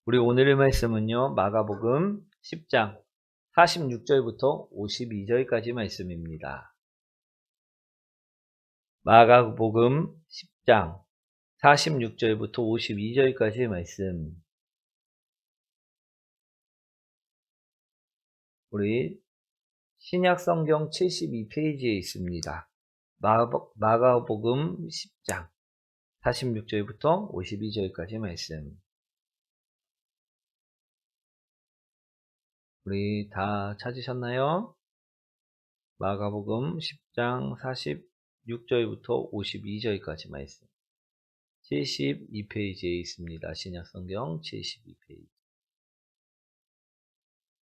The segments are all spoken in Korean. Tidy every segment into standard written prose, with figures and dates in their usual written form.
우리 오늘의 말씀은요, 마가복음 10장 46절부터 52절까지 말씀입니다. 마가복음 10장 46절부터 52절까지 말씀. 우리 신약 성경 72페이지에 있습니다. 마가복음 10장 46절부터 52절까지 말씀. 우리 다 찾으셨나요? 마가복음 10장 46절부터 52절까지 말씀. 72페이지에 있습니다. 신약성경 72페이지.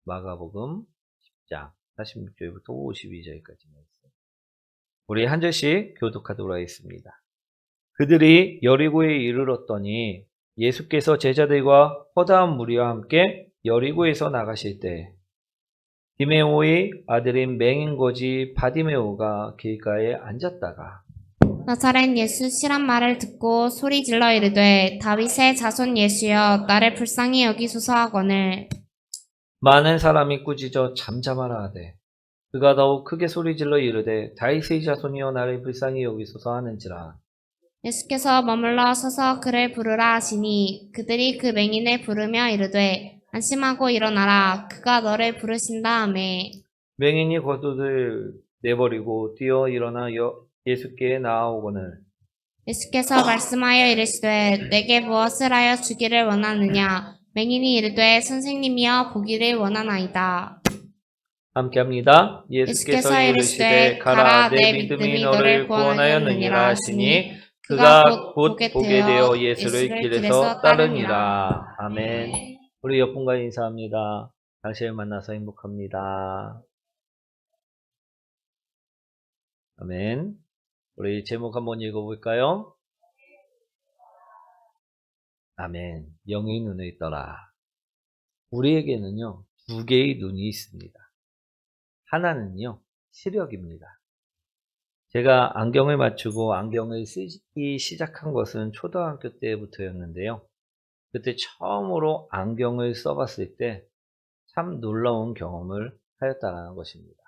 마가복음 10장 46절부터 52절까지 말씀. 우리 한 절씩 교독하도록 하겠습니다. 그들이 여리고에 이르렀더니 예수께서 제자들과 허다한 무리와 함께 여리고에서 나가실 때 디메오의 아들인 맹인거지 바디메오가 길가에 앉았다가 나사렛 예수 시란 말을 듣고 소리질러 이르되 다윗의 자손 예수여 나를 불쌍히 여기소서 하거늘 많은 사람이 꾸짖어 잠잠하라 하되 그가 더욱 크게 소리질러 이르되 다윗의 자손이여 나를 불쌍히 여기소서 하는지라. 예수께서 머물러 서서 그를 부르라 하시니 그들이 그 맹인을 부르며 이르되 안심하고 일어나라 그가 너를 부르신다 하매 맹인이 겉옷을 내버리고 뛰어 일어나 예수께 나아오거늘 예수께서 말씀하여 이르시되 내게 무엇을 하여 주기를 원하느냐 맹인이 이르되 선생님이여 보기를 원하나이다. 함께합니다. 예수께서 이르시되 가라 내 믿음이 너를 구원하였느니라 하시니 그가 곧 보게 되어 예수를 길에서 따르니라. 아멘. 우리 옆분과 인사합니다. 당신을 만나서 행복합니다. 아멘. 우리 제목 한번 읽어볼까요? 아멘. 영의 눈을 떠라. 우리에게는요, 두 개의 눈이 있습니다. 하나는요, 시력입니다. 제가 안경을 맞추고 안경을 쓰기 시작한 것은 초등학교 때부터였는데요. 그때 처음으로 안경을 써봤을 때 참 놀라운 경험을 하였다는 것입니다.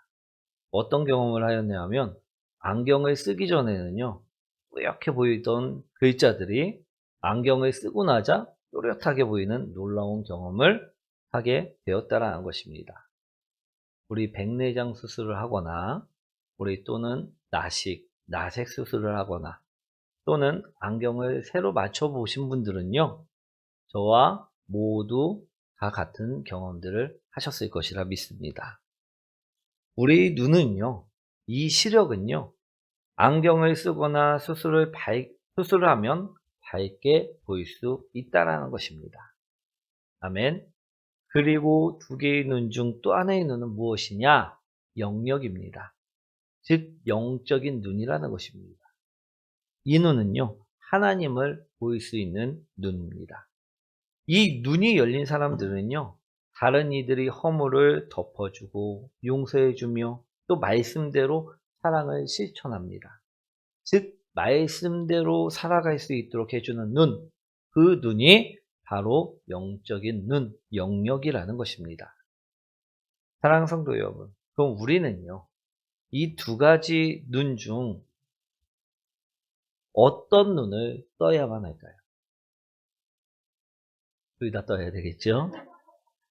어떤 경험을 하였냐면 안경을 쓰기 전에는요, 뿌옇게 보이던 글자들이 안경을 쓰고 나자 또렷하게 보이는 놀라운 경험을 하게 되었다는 것입니다. 우리 백내장 수술을 하거나 우리 또는 나색 수술을 하거나 또는 안경을 새로 맞춰 보신 분들은요, 저와 모두 다 같은 경험들을 하셨을 것이라 믿습니다. 우리 눈은요, 이 시력은요, 안경을 쓰거나 수술을 하면 밝게 보일 수 있다는 것입니다. 아멘. 그리고 두 개의 눈 중 또 하나의 눈은 무엇이냐? 영역입니다. 즉 영적인 눈이라는 것입니다. 이 눈은요, 하나님을 보일 수 있는 눈입니다. 이 눈이 열린 사람들은요, 다른 이들이 허물을 덮어주고 용서해주며 또 말씀대로 사랑을 실천합니다. 즉 말씀대로 살아갈 수 있도록 해주는 눈, 그 눈이 바로 영적인 눈, 영역이라는 것입니다. 사랑하는 성도 여러분, 그럼 우리는요, 이 두 가지 눈 중 어떤 눈을 떠야만 할까요? 둘 다 떠야 되겠죠?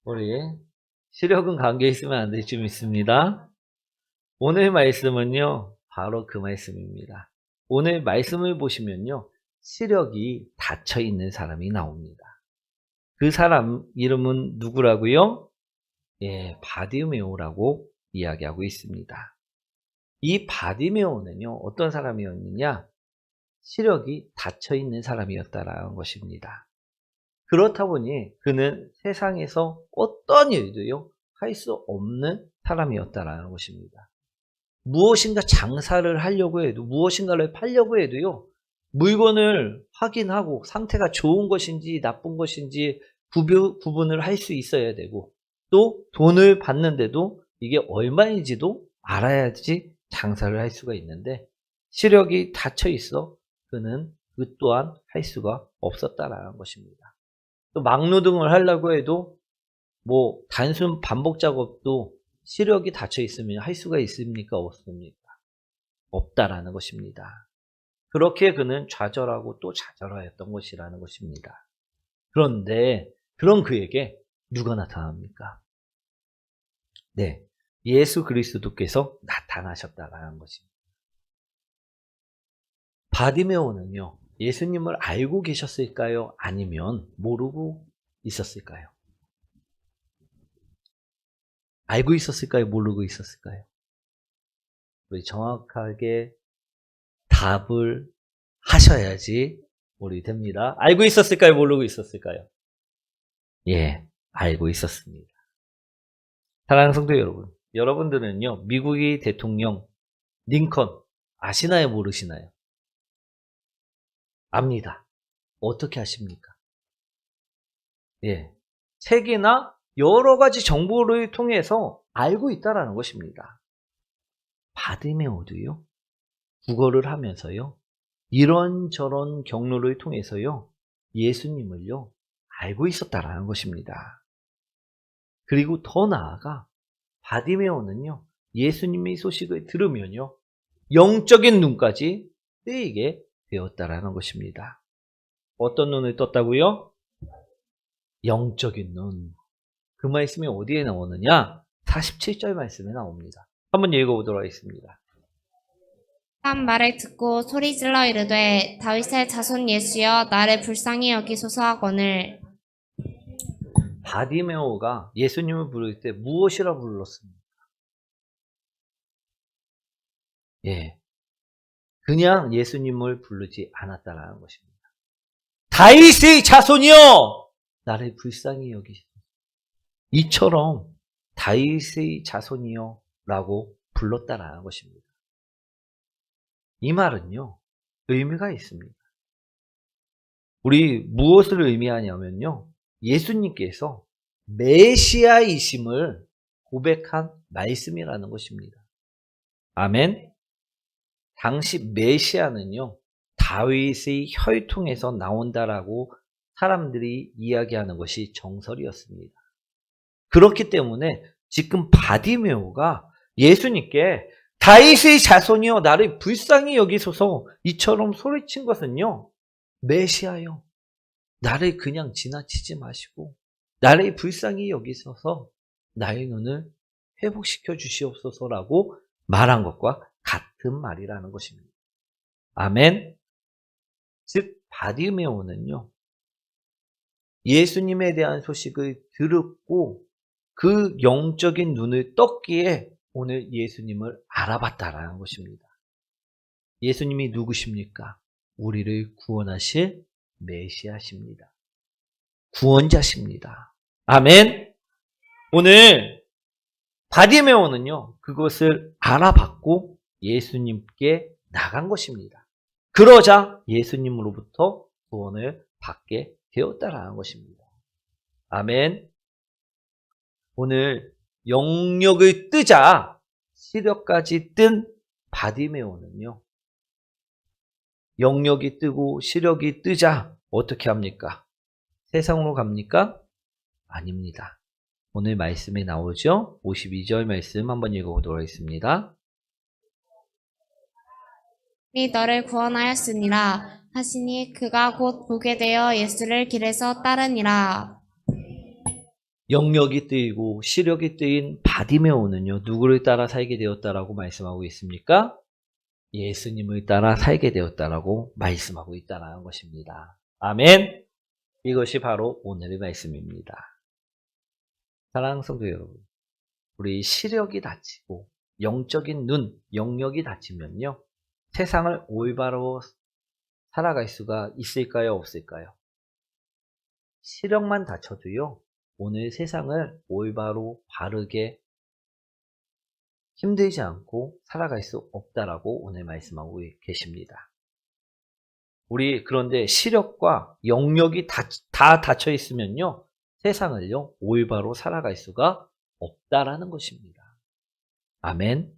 우리 시력은 관계 있으면 안 될 줄 믿습니다. 오늘 말씀은요, 바로 그 말씀입니다. 오늘 말씀을 보시면요, 시력이 닫혀 있는 사람이 나옵니다. 그 사람 이름은 누구라고요? 예, 바디메오라고 이야기하고 있습니다. 이 바디메오는요, 어떤 사람이었느냐? 시력이 닫혀 있는 사람이었다라는 것입니다. 그렇다 보니 그는 세상에서 어떤 일도요, 할 수 없는 사람이었다라는 것입니다. 무엇인가 장사를 하려고 해도, 무엇인가를 팔려고 해도요, 물건을 확인하고 상태가 좋은 것인지 나쁜 것인지 구분을 할 수 있어야 되고, 또 돈을 받는데도 이게 얼마인지도 알아야지 장사를 할 수가 있는데, 시력이 닫혀 있어 그는 그 또한 할 수가 없었다라는 것입니다. 또 막노동을 하려고 해도 뭐 단순 반복 작업도 시력이 닫혀 있으면 할 수가 있습니까? 없습니까? 없다라는 것입니다. 그렇게 그는 좌절하고 또 좌절하였던 것이라는 것입니다. 그런데 그런 그에게 누가 나타납니까? 네, 예수 그리스도께서 나타나셨다라는 것입니다. 바디메오는요, 예수님을 알고 계셨을까요? 아니면 모르고 있었을까요? 알고 있었을까요? 모르고 있었을까요? 우리 정확하게 답을 하셔야지 우리 됩니다. 알고 있었을까요? 모르고 있었을까요? 예, 알고 있었습니다. 사랑하는 성도 여러분, 여러분들은요, 미국의 대통령 링컨 아시나요? 모르시나요? 압니다. 어떻게 아십니까? 예, 책이나 여러 가지 정보를 통해서 알고 있다라는 것입니다. 바디메오도요, 국어를 하면서요, 이런저런 경로를 통해서요, 예수님을요, 알고 있었다라는 것입니다. 그리고 더 나아가 바디메오는요, 예수님의 소식을 들으면요, 영적인 눈까지 뜨이게 되었다라는 것입니다. 어떤 눈을 떴다고요? 영적인 눈. 그 말씀이 어디에 나오느냐? 47절 말씀에 나옵니다. 한번 읽어보도록 하겠습니다. 한 말을 듣고 소리질러 이르되 다윗의 자손 예수여 나를 불쌍히 여기소서 하거늘. 바디메오가 예수님을 부를 때 무엇이라 불렀습니까? 예, 그냥 예수님을 부르지 않았다라는 것입니다. 다윗의 자손이여 나를 불쌍히 여기소서. 이처럼 다윗의 자손이여 라고 불렀다라는 것입니다. 이 말은요, 의미가 있습니다. 우리 무엇을 의미하냐면요, 예수님께서 메시아이심을 고백한 말씀이라는 것입니다. 아멘. 당시 메시아는요, 다윗의 혈통에서 나온다라고 사람들이 이야기하는 것이 정설이었습니다. 그렇기 때문에 지금 바디메오가 예수님께 다윗의 자손이여 나를 불쌍히 여기소서 이처럼 소리친 것은요, 메시아여 나를 그냥 지나치지 마시고 나를 불쌍히 여기소서 나의 눈을 회복시켜 주시옵소서라고 말한 것과 같은 말이라는 것입니다. 아멘. 즉 바디메오는요, 예수님에 대한 소식을 들었고 그 영적인 눈을 떴기에 오늘 예수님을 알아봤다라는 것입니다. 예수님이 누구십니까? 우리를 구원하실 메시아십니다. 구원자십니다. 아멘. 오늘 바디메오는요, 그것을 알아봤고 예수님께 나간 것입니다. 그러자 예수님으로부터 구원을 받게 되었다라는 것입니다. 아멘. 오늘 영역을 뜨자 시력까지 뜬 바디메오는요, 영역이 뜨고 시력이 뜨자 어떻게 합니까? 세상으로 갑니까? 아닙니다. 오늘 말씀에 나오죠? 52절 말씀 한번 읽어보도록 하겠습니다. 이 너를 구원하였으니라 하시니 그가 곧 보게 되어 예수를 길에서 따르니라. 영역이 뜨이고 시력이 뜨인 바디메오는요, 누구를 따라 살게 되었다라고 말씀하고 있습니까? 예수님을 따라 살게 되었다라고 말씀하고 있다는 것입니다. 아멘. 이것이 바로 오늘의 말씀입니다. 사랑하는 성도 여러분, 우리 시력이 닫히고 영적인 눈, 영역이 닫히면요, 세상을 올바로 살아갈 수가 있을까요? 없을까요? 시력만 닫혀도요, 오늘 세상을 올바로 바르게 힘들지 않고 살아갈 수 없다라고 오늘 말씀하고 계십니다. 우리 그런데 시력과 영역이 다 닫혀 있으면요, 세상을요 올바로 살아갈 수가 없다라는 것입니다. 아멘.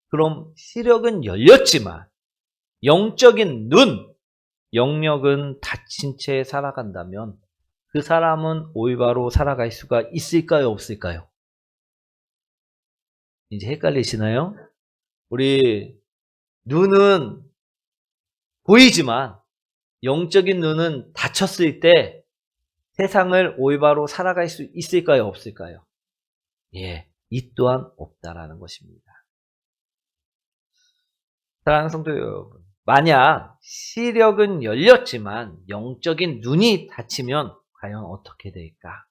그럼 시력은 열렸지만 영적인 눈, 영역은 닫힌 채 살아간다면 그 사람은 올바로 살아갈 수가 있을까요, 없을까요? 이제 헷갈리시나요? 우리 눈은 보이지만 영적인 눈은 닫혔을 때 세상을 올바로 살아갈 수 있을까요, 없을까요? 예, 이 또한 없다라는 것입니다. 사랑하는 성도 여러분, 만약 시력은 열렸지만 영적인 눈이 닫히면 과연 어떻게 될까?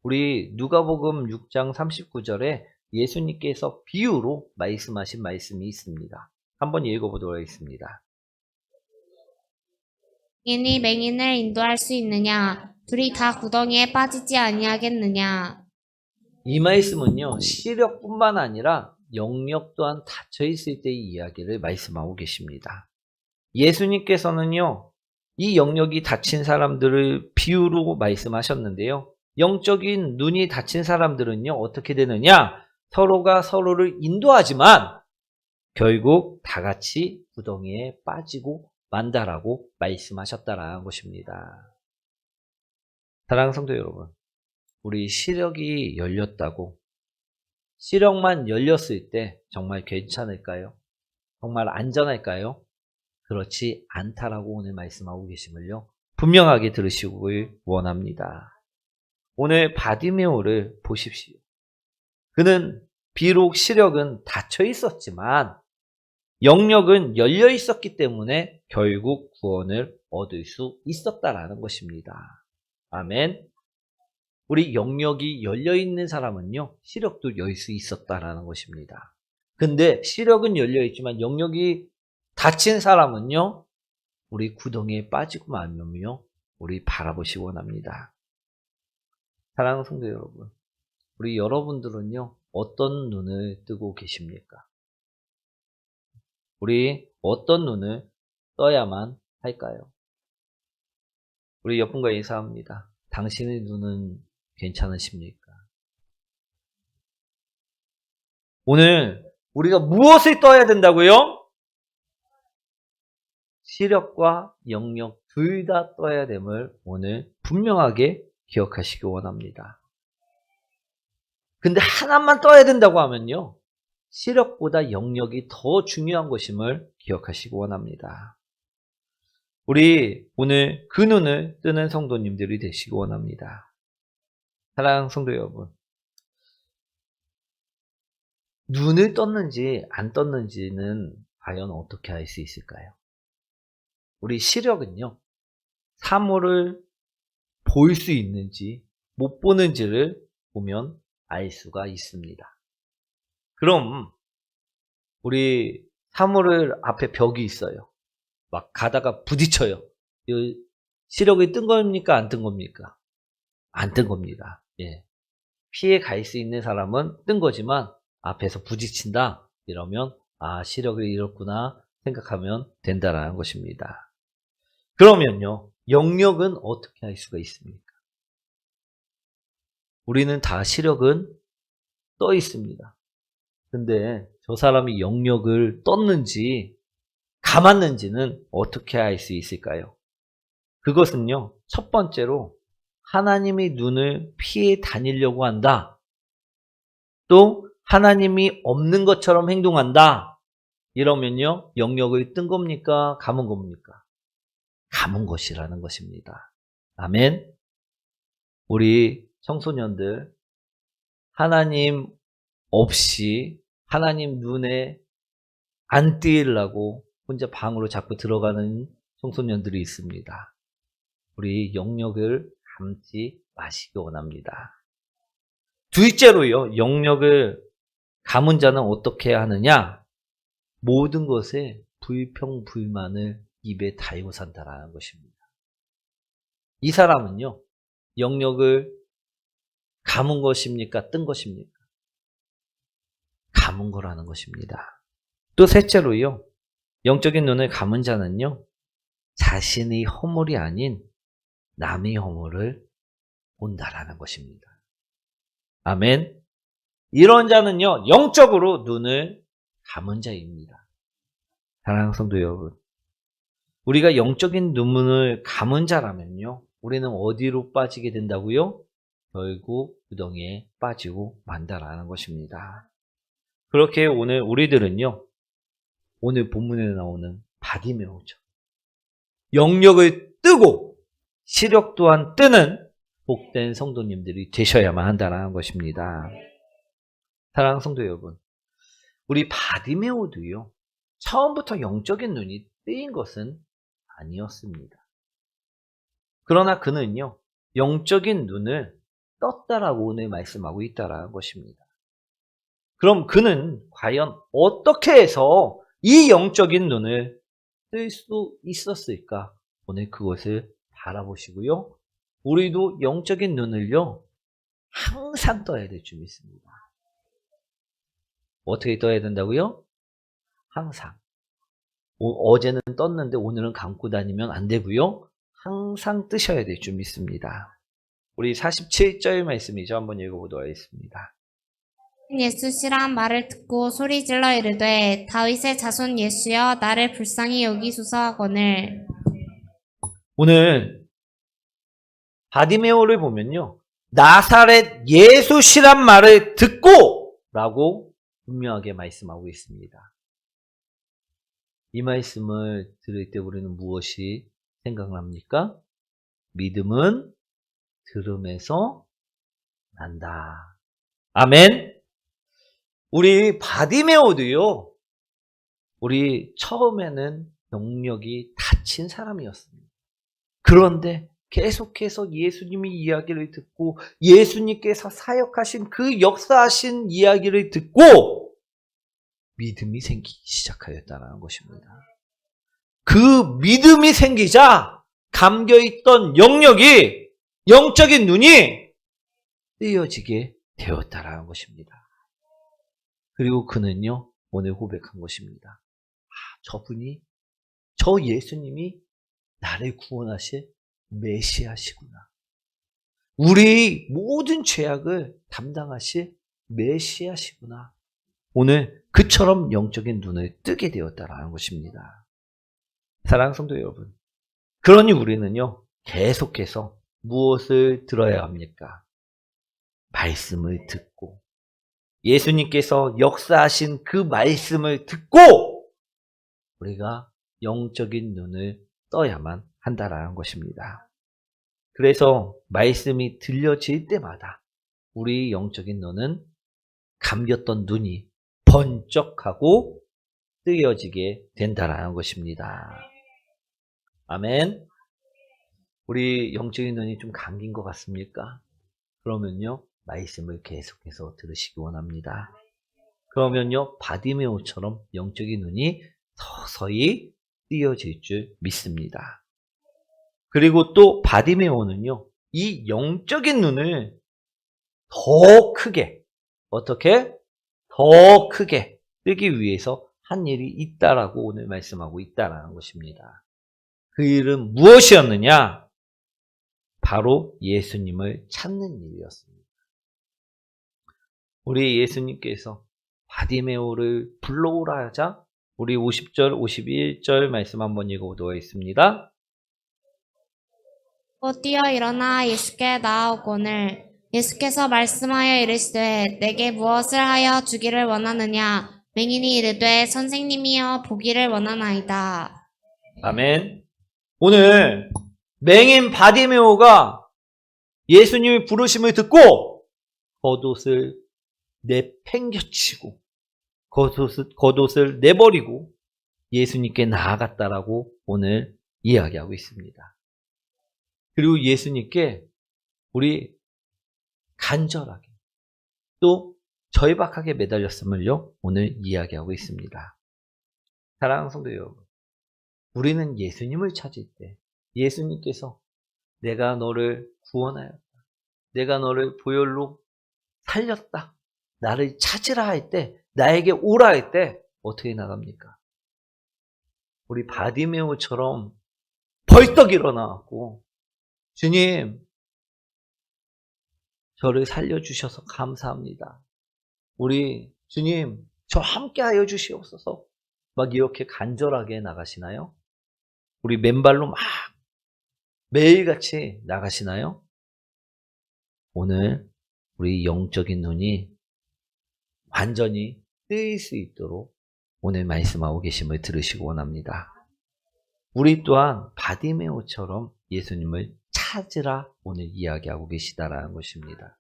우리 누가복음 6장 39절에 예수님께서 비유로 말씀하신 말씀이 있습니다. 한번 읽어보도록 하겠습니다. 맹인이 맹인을 인도할 수 있느냐? 둘이 다 구덩이에 빠지지 아니하겠느냐? 이 말씀은요, 시력뿐만 아니라 영역 또한 닫혀 있을 때의 이야기를 말씀하고 계십니다. 예수님께서는요, 이 영역이 닫힌 사람들을 비유로 말씀하셨는데요. 영적인 눈이 닫힌 사람들은요, 어떻게 되느냐? 서로가 서로를 인도하지만 결국 다 같이 구덩이에 빠지고 만다라고 말씀하셨다라는 것입니다. 사랑하는 성도 여러분, 우리 시력이 열렸다고 시력만 열렸을 때 정말 괜찮을까요? 정말 안전할까요? 그렇지 않다라고 오늘 말씀하고 계심을요, 분명하게 들으시길 원합니다. 오늘 바디메오를 보십시오. 그는 비록 시력은 닫혀 있었지만 영역은 열려 있었기 때문에 결국 구원을 얻을 수 있었다라는 것입니다. 아멘. 우리 영역이 열려 있는 사람은요, 시력도 열 수 있었다라는 것입니다. 근데 시력은 열려 있지만 영역이 닫힌 사람은요, 우리 구덩이에 빠지고 말면요, 우리 바라보시기 원합니다. 사랑하는 성도 여러분, 우리 여러분들은요, 어떤 눈을 뜨고 계십니까? 우리 어떤 눈을 떠야만 할까요? 우리 옆분과 인사합니다. 당신의 눈은 괜찮으십니까? 오늘 우리가 무엇을 떠야 된다고요? 시력과 영역 둘 다 떠야 됨을 오늘 분명하게 기억하시기 원합니다. 근데 하나만 떠야 된다고 하면요, 시력보다 영역이 더 중요한 것임을 기억하시기 원합니다. 우리 오늘 그 눈을 뜨는 성도님들이 되시기 원합니다. 사랑하는 성도 여러분, 눈을 떴는지 안 떴는지는 과연 어떻게 알 수 있을까요? 우리 시력은요, 사물을 볼 수 있는지 못 보는지를 보면 알 수가 있습니다. 그럼 우리 사물을 앞에 벽이 있어요. 막 가다가 부딪혀요. 시력이 뜬 겁니까? 안 뜬 겁니까? 안 뜬 겁니다. 예. 피해 갈 수 있는 사람은 뜬 거지만 앞에서 부딪힌다 이러면 시력을 잃었구나 생각하면 된다라는 것입니다. 그러면요, 영역은 어떻게 할 수가 있습니까? 우리는 다 시력은 떠 있습니다. 근데 저 사람이 영역을 떴는지 감았는지는 어떻게 알 수 있을까요? 그것은요, 첫 번째로 하나님의 눈을 피해 다니려고 한다. 또 하나님이 없는 것처럼 행동한다. 이러면요, 영역을 뜬 겁니까? 감은 겁니까? 감은 것이라는 것입니다. 아멘. 우리 청소년들, 하나님 없이 하나님 눈에 안 띄려고 혼자 방으로 자꾸 들어가는 청소년들이 있습니다. 우리 영역을 감지 마시기 원합니다. 둘째로요, 영역을 감은 자는 어떻게 하느냐? 모든 것에 불평불만을 입에 달고 산다라는 것입니다. 이 사람은요, 영역을 감은 것입니까? 뜬 것입니까? 감은 거라는 것입니다. 또 셋째로요, 영적인 눈을 감은 자는요, 자신의 허물이 아닌 남의 허물을 본다라는 것입니다. 아멘. 이런 자는요, 영적으로 눈을 감은 자입니다. 사랑하는 성도 여러분, 우리가 영적인 눈을 감은 자라면요, 우리는 어디로 빠지게 된다고요? 결국 구덩이에 빠지고 만다라는 것입니다. 그렇게 오늘 우리들은요, 오늘 본문에 나오는 바디메오죠. 영역을 뜨고 시력 또한 뜨는 복된 성도님들이 되셔야만 한다는 것입니다. 사랑하는 성도 여러분, 우리 바디메오도요, 처음부터 영적인 눈이 뜨인 것은 아니었습니다. 그러나 그는요, 영적인 눈을 떴다라고 오늘 말씀하고 있다라는 것입니다. 그럼 그는 과연 어떻게 해서 이 영적인 눈을 뜰 수 있었을까? 오늘 그것을 바라보시고요. 우리도 영적인 눈을요, 항상 떠야 될 줄 믿습니다. 어떻게 떠야 된다고요? 항상. 어제는 떴는데 오늘은 감고 다니면 안 되고요. 항상 뜨셔야 될 줄 믿습니다. 우리 47절 말씀이죠. 한번 읽어보도록 하겠습니다. 예수시란 말을 듣고 소리질러 이르되 다윗의 자손 예수여 나를 불쌍히 여기소서 하거늘. 오늘 바디메오를 보면요, 나사렛 예수시란 말을 듣고 라고 분명하게 말씀하고 있습니다. 이 말씀을 들을 때 우리는 무엇이 생각납니까? 믿음은 들음에서 난다. 아멘. 우리 바디메오도요, 우리 처음에는 영역이 닫힌 사람이었습니다. 그런데 계속해서 예수님의 이야기를 듣고 예수님께서 사역하신 그 역사하신 이야기를 듣고 믿음이 생기기 시작하였다는 것입니다. 그 믿음이 생기자 감겨있던 영역이, 영적인 눈이 뜨여지게 되었다라는 것입니다. 그리고 그는요, 오늘 고백한 것입니다. 저분이, 저 예수님이 나를 구원하실 메시아시구나. 우리 모든 죄악을 담당하실 메시아시구나. 오늘 그처럼 영적인 눈을 뜨게 되었다라는 것입니다. 사랑하는 성도 여러분, 그러니 우리는요, 계속해서 무엇을 들어야 합니까? 말씀을 듣고 예수님께서 역사하신 그 말씀을 듣고 우리가 영적인 눈을 떠야만 한다라는 것입니다. 그래서 말씀이 들려질 때마다 우리 영적인 눈은 감겼던 눈이 번쩍하고 뜨여지게 된다라는 것입니다. 아멘. 우리 영적인 눈이 좀 감긴 것 같습니까? 그러면요, 말씀을 계속해서 들으시기 원합니다. 그러면요, 바디메오처럼 영적인 눈이 서서히 띄어질 줄 믿습니다. 그리고 또 바디메오는요, 이 영적인 눈을 더 크게, 어떻게? 더 크게 뜨기 위해서 한 일이 있다라고 오늘 말씀하고 있다라는 것입니다. 그 일은 무엇이었느냐? 바로 예수님을 찾는 일이었습니다. 우리 예수님께서 바디메오를 불러오라 하자 우리 50절, 51절 말씀 한번 읽어보도록 하겠습니다. 곧 뛰어 일어나 예수께 나아오거늘. 예수께서 말씀하여 이르시되 내게 무엇을 하여 주기를 원하느냐? 맹인이 이르되 선생님이여 보기를 원하나이다. 아멘. 오늘 맹인 바디메오가 예수님의 부르심을 듣고 겉옷을 내팽겨치고 겉옷을 내버리고 예수님께 나아갔다라고 오늘 이야기하고 있습니다. 그리고 예수님께 우리 간절하게 또 절박하게 매달렸음을요 오늘 이야기하고 있습니다. 사랑하는 성도 여러분, 우리는 예수님을 찾을 때 예수님께서 내가 너를 구원하였다, 내가 너를 보혈로 살렸다, 나를 찾으라 할 때, 나에게 오라 할 때 어떻게 나갑니까? 우리 바디메오처럼 벌떡 일어나고 주님, 저를 살려주셔서 감사합니다. 우리 주님, 저 함께하여 주시옵소서. 막 이렇게 간절하게 나가시나요? 우리 맨발로 막 매일같이 나가시나요? 오늘 우리 영적인 눈이 완전히 뜨일 수 있도록 오늘 말씀하고 계심을 들으시기 원합니다. 우리 또한 바디메오처럼 예수님을 찾으라 오늘 이야기하고 계시다라는 것입니다.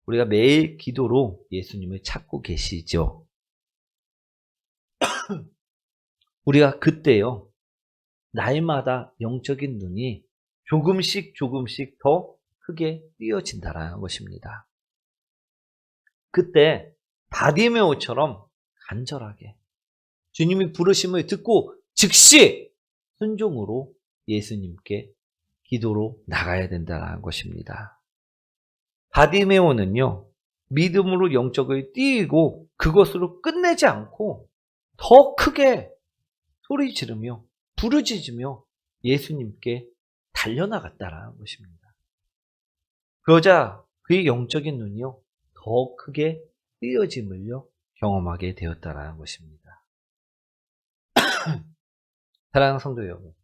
우리가 매일 기도로 예수님을 찾고 계시죠. 우리가 그때요, 날마다 영적인 눈이 조금씩 더 크게 띄어진다라는 것입니다. 그때 바디메오처럼 간절하게 주님이 부르심을 듣고 즉시 순종으로 예수님께 기도로 나가야 된다는 것입니다. 바디메오는요, 믿음으로 영적을 띄우고 그것으로 끝내지 않고 더 크게 소리 지르며 부르짖으며 예수님께 달려나갔다라는 것입니다. 그러자 그의 영적인 눈이요, 더 크게 띄어짐을요 경험하게 되었다라는 것입니다. 사랑하는 성도 여러분,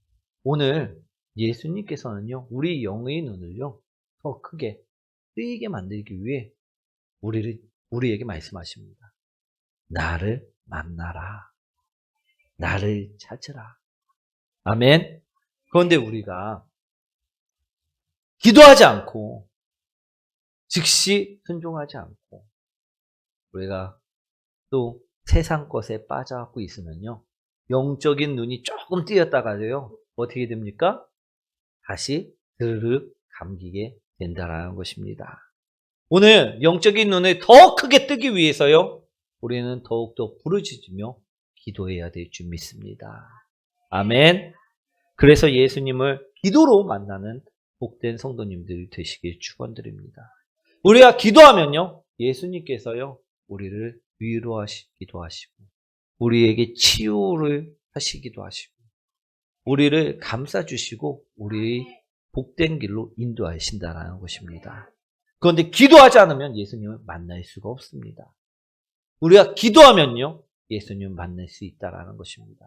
오늘 예수님께서는요, 우리 영의 눈을요 더 크게 뜨이게 만들기 위해 우리에게 말씀하십니다. 나를 만나라. 나를 찾으라. 아멘. 그런데 우리가 기도하지 않고 즉시 순종하지 않고 우리가 또 세상 것에 빠져갖고 있으면요, 영적인 눈이 조금 띄었다가요 어떻게 됩니까? 다시 드르륵 감기게 된다라는 것입니다. 오늘 영적인 눈을 더 크게 뜨기 위해서요, 우리는 더욱더 부르짖으며 기도해야 될 줄 믿습니다. 아멘. 그래서 예수님을 기도로 만나는 복된 성도님들이 되시길 축원드립니다. 우리가 기도하면요, 예수님께서요 우리를 위로하시기도 하시고 우리에게 치유를 하시기도 하시고 우리를 감싸주시고 우리의 복된 길로 인도하신다는 것입니다. 그런데 기도하지 않으면 예수님을 만날 수가 없습니다. 우리가 기도하면요, 예수님을 만날 수 있다는 것입니다.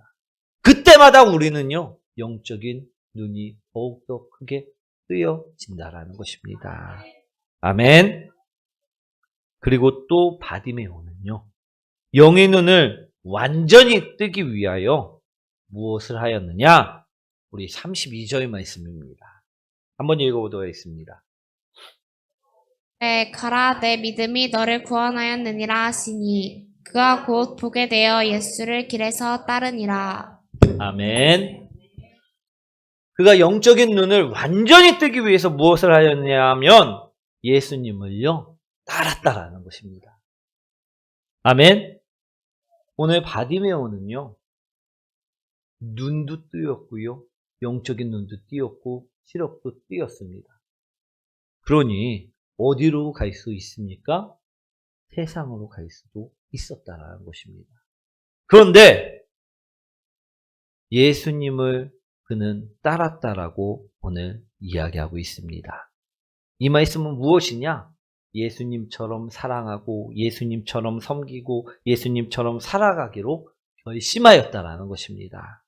그때마다 우리는요, 영적인 눈이 더욱더 크게 뜨여진다는 것입니다. 아멘. 그리고 또 바디메오는요, 영의 눈을 완전히 뜨기 위하여 무엇을 하였느냐? 우리 32절의 말씀입니다. 한번 읽어보도록 하겠습니다. 네, 가라, 내 믿음이 너를 구원하였느니라 하시니 그가 곧 보게 되어 예수를 길에서 따르니라. 아멘. 그가 영적인 눈을 완전히 뜨기 위해서 무엇을 하였냐 하면 예수님을요 따랐다라는 것입니다. 아멘. 오늘 바디메오는요, 눈도 뜨였고요, 영적인 눈도 띄었고 시력도 띄었습니다. 그러니 어디로 갈 수 있습니까? 세상으로 갈 수도 있었다라는 것입니다. 그런데 예수님을 그는 따랐다라고 오늘 이야기하고 있습니다. 이 말씀은 무엇이냐? 예수님처럼 사랑하고 예수님처럼 섬기고 예수님처럼 살아가기로 결심하였다라는 것입니다.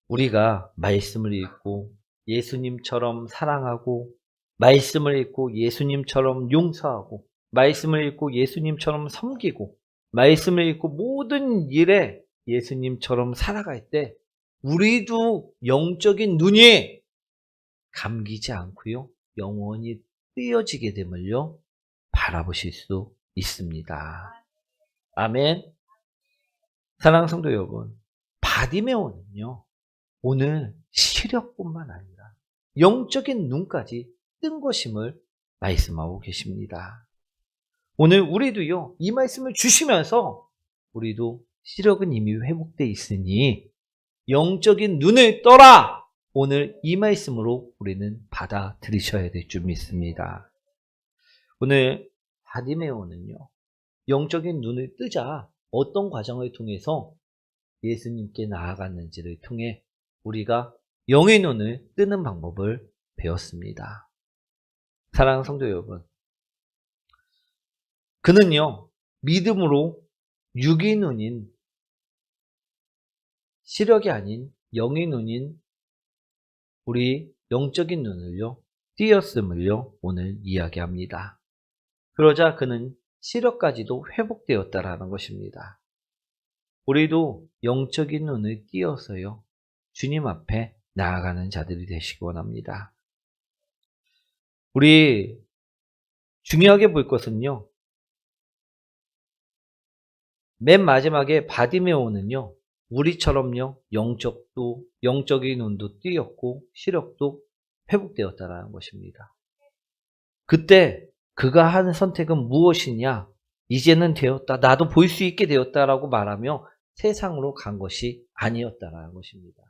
우리가 말씀을 읽고 예수님처럼 사랑하고 말씀을 읽고 예수님처럼 용서하고 말씀을 읽고 예수님처럼 섬기고 말씀을 읽고 모든 일에 예수님처럼 살아갈 때 우리도 영적인 눈이 감기지 않고요, 영원히 뜨여지게 됨을요 바라보실 수 있습니다. 아멘. 사랑하는 성도 여러분, 바디메오는요 오늘 시력뿐만 아니라 영적인 눈까지 뜬 것임을 말씀하고 계십니다. 오늘 우리도요, 이 말씀을 주시면서 우리도 시력은 이미 회복되어 있으니 영적인 눈을 떠라! 오늘 이 말씀으로 우리는 받아들이셔야 될 줄 믿습니다. 오늘 바디메오는요, 영적인 눈을 뜨자 어떤 과정을 통해서 예수님께 나아갔는지를 통해 우리가 영의 눈을 뜨는 방법을 배웠습니다. 사랑하는 성도 여러분, 그는요 믿음으로 육의 눈인 시력이 아닌 영의 눈인 우리 영적인 눈을요, 띄었음을요, 오늘 이야기합니다. 그러자 그는 시력까지도 회복되었다라는 것입니다. 우리도 영적인 눈을 띄어서요, 주님 앞에 나아가는 자들이 되시기 원합니다. 우리 중요하게 볼 것은요, 맨 마지막에 바디메오는요, 우리처럼요, 영적인 눈도 띄었고 시력도 회복되었다라는 것입니다. 그때 그가 하는 선택은 무엇이냐? 이제는 되었다. 나도 볼 수 있게 되었다라고 말하며 세상으로 간 것이 아니었다라는 것입니다.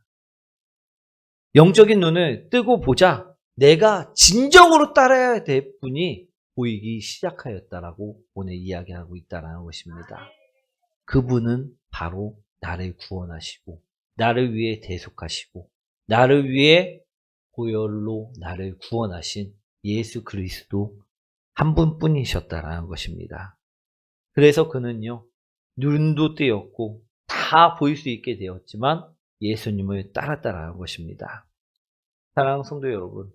영적인 눈을 뜨고 보자 내가 진정으로 따라야 될 분이 보이기 시작하였다라고 오늘 이야기하고 있다는 것입니다. 그분은 바로 나를 구원하시고 나를 위해 대속하시고 나를 위해 보혈로 나를 구원하신 예수 그리스도 한 분뿐이셨다라는 것입니다. 그래서 그는요, 눈도 띄었고 다 보일 수 있게 되었지만 예수님을 따랐다라는 것입니다. 사랑하는 성도 여러분,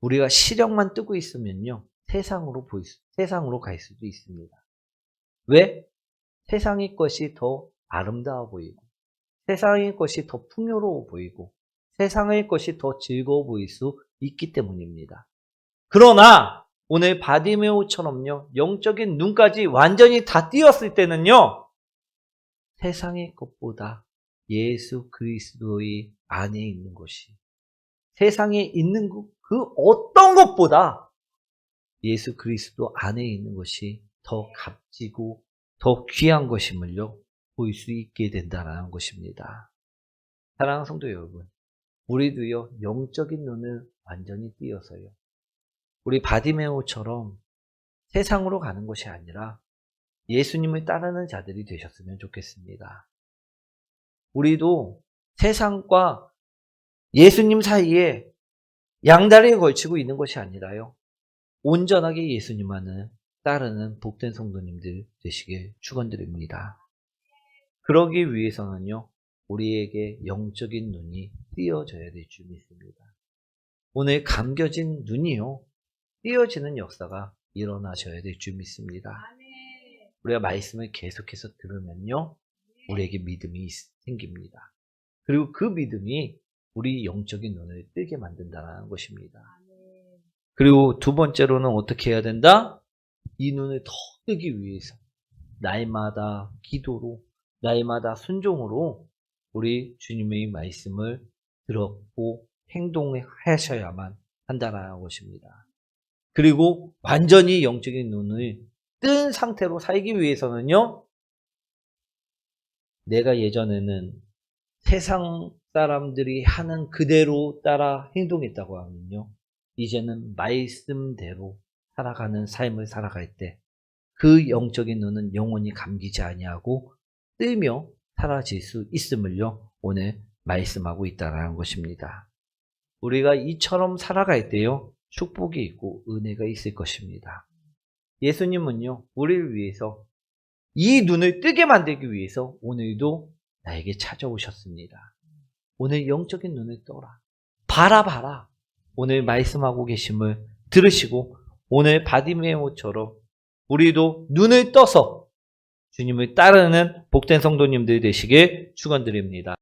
우리가 시력만 뜨고 있으면요, 세상으로 갈 수도 있습니다. 왜? 세상의 것이 더 아름다워 보이고, 세상의 것이 더 풍요로워 보이고, 세상의 것이 더 즐거워 보일 수 있기 때문입니다. 그러나 오늘 바디메오처럼요, 영적인 눈까지 완전히 다 띄었을 때는요, 세상의 것보다 예수 그리스도의 안에 있는 것이, 세상에 있는 그 어떤 것보다 예수 그리스도 안에 있는 것이 더 값지고 더 귀한 것임을요, 볼 수 있게 된다는 것입니다. 사랑하는 성도 여러분, 우리도요, 영적인 눈을 완전히 띄어서요, 우리 바디메오처럼 세상으로 가는 것이 아니라 예수님을 따르는 자들이 되셨으면 좋겠습니다. 우리도 세상과 예수님 사이에 양다리에 걸치고 있는 것이 아니라요, 온전하게 예수님만을 따르는 복된 성도님들 되시길 축원드립니다. 그러기 위해서는요, 우리에게 영적인 눈이 띄어져야 될 줄 믿습니다. 오늘 감겨진 눈이요, 띄어지는 역사가 일어나셔야 될 줄 믿습니다. 우리가 말씀을 계속해서 들으면요, 우리에게 믿음이 생깁니다. 그리고 그 믿음이 우리 영적인 눈을 뜨게 만든다는 것입니다. 그리고 두 번째로는 어떻게 해야 된다? 이 눈을 더 뜨기 위해서 날마다 기도로, 날마다 순종으로 우리 주님의 말씀을 들었고 행동하셔야만 한다는 것입니다. 그리고 완전히 영적인 눈을 뜬 상태로 살기 위해서는요, 내가 예전에는 세상 사람들이 하는 그대로 따라 행동했다고 하면요, 이제는 말씀대로 살아가는 삶을 살아갈 때 그 영적인 눈은 영원히 감기지 아니하고 뜨며 사라질 수 있음을요, 오늘 말씀하고 있다는 것입니다. 우리가 이처럼 살아갈 때요, 축복이 있고 은혜가 있을 것입니다. 예수님은요, 우리를 위해서 이 눈을 뜨게 만들기 위해서 오늘도 나에게 찾아오셨습니다. 오늘 영적인 눈을 떠라. 봐라. 오늘 말씀하고 계심을 들으시고 오늘 바디메오처럼 우리도 눈을 떠서 주님을 따르는 복된 성도님들 되시길 축원드립니다.